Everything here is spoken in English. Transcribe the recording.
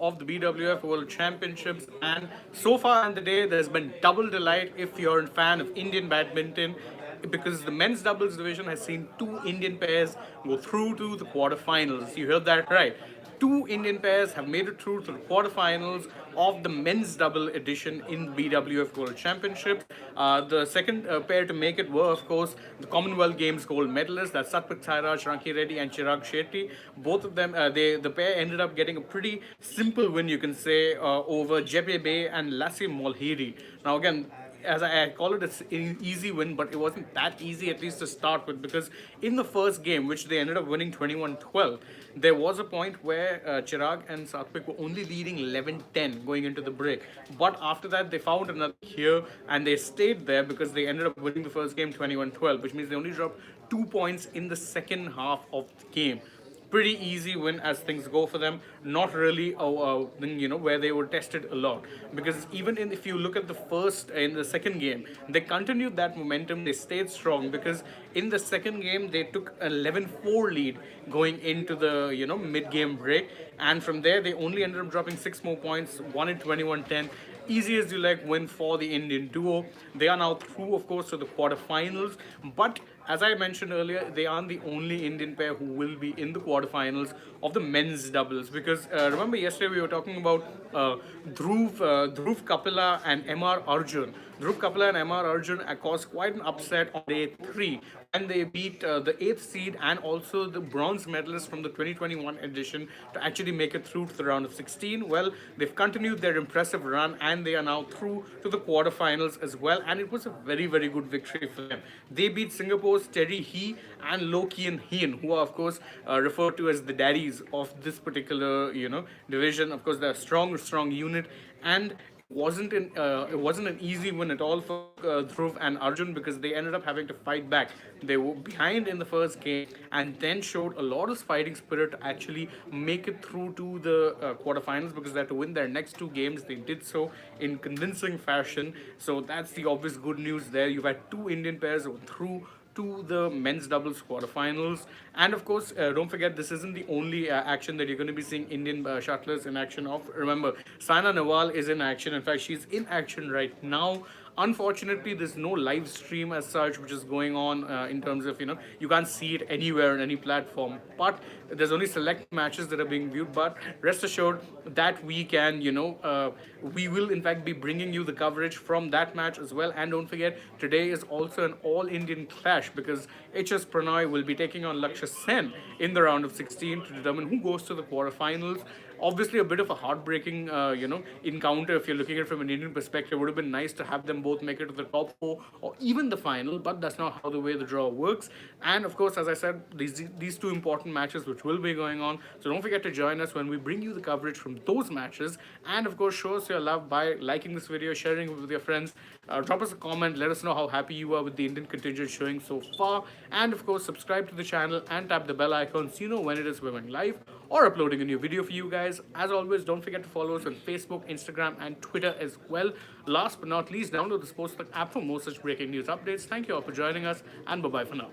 of the BWF World Championships, and so far in the day, there's been double delight if you're a fan of Indian badminton, because the men's doubles division has seen two Indian pairs go through to the quarterfinals. You heard that right. Two Indian pairs have made it through to the quarterfinals of the men's double edition in BWF World Championships. The second pair to make it were, of course, the Commonwealth Games gold medalists. That's Satwik-Chirag, Ranki Reddy, and Chirag Shetty. Both of them, the pair ended up getting a pretty simple win, you can say, over Jebe Bey and Lassie Molhiri. Now, again, as I call it, it's an easy win, but it wasn't that easy, at least to start with, because in the first game, which they ended up winning 21-12, there was a point where Chirag and Satwik were only leading 11-10 going into the break. But after that, they found another here, and they stayed there because they ended up winning the first game 21-12, which means they only dropped 2 points in the second half of the game. Pretty easy win as things go for them. Not really a thing, where they were tested a lot, because even if you look at the second game, they continued that momentum. They stayed strong, because in the second game they took an 11-4 lead going into the mid-game break, and from there they only ended up dropping 6 more points, won in 21-10. Easy as you like win for the Indian duo. They are now through, of course, to the quarterfinals. But as I mentioned earlier, they aren't the only Indian pair who will be in the quarterfinals of the men's doubles. Because remember yesterday we were talking about Dhruv Kapila and MR Arjun. Dhruv Kapila and MR Arjun caused quite an upset on day 3, and they beat the 8th seed and also the bronze medalist from the 2021 edition to actually make it through to the round of 16. Well, they've continued their impressive run, and they are now through to the quarterfinals as well, and it was a very, very good victory for them. They beat Singapore's Terry He and Loh Kian Hien, who are, of course, referred to as the daddies of this particular division. Of course, they're a strong unit, and it wasn't an easy win at all for Dhruv and Arjun, because they ended up having to fight back. They were behind in the first game and then showed a lot of fighting spirit to actually make it through to the quarterfinals, because they had to win their next 2 games. They did so in convincing fashion. So that's the obvious good news there. You've had 2 Indian pairs who were through to the men's doubles quarterfinals. And of course, don't forget, this isn't the only action that you're going to be seeing Indian shuttlers in action of. Remember, Saina Nawal is in action. In fact, she's in action right now. Unfortunately, there's no live stream as such which is going on, in terms of you can't see it anywhere on any platform, but there's only select matches that are being viewed. But rest assured that we can we will in fact be bringing you the coverage from that match as well. And don't forget, today is also an all Indian clash, because HS Pranoy will be taking on Lakshya Sen in the round of 16 to determine who goes to the quarterfinals. Obviously, a bit of a heartbreaking, encounter if you're looking at it from an Indian perspective. It would have been nice to have them both make it to the top 4 or even the final, but that's not how the way the draw works. And of course, as I said, these 2 important matches which will be going on. So don't forget to join us when we bring you the coverage from those matches. And of course, show us your love by liking this video, sharing it with your friends. Drop us a comment, let us know how happy you are with the Indian contingent showing so far. And of course, subscribe to the channel and tap the bell icon so you know when it is going live or uploading a new video for you guys. As always, don't forget to follow us on Facebook, Instagram, and Twitter as well. Last but not least, download the SportsTalk app for more such breaking news updates. Thank you all for joining us, and bye-bye for now.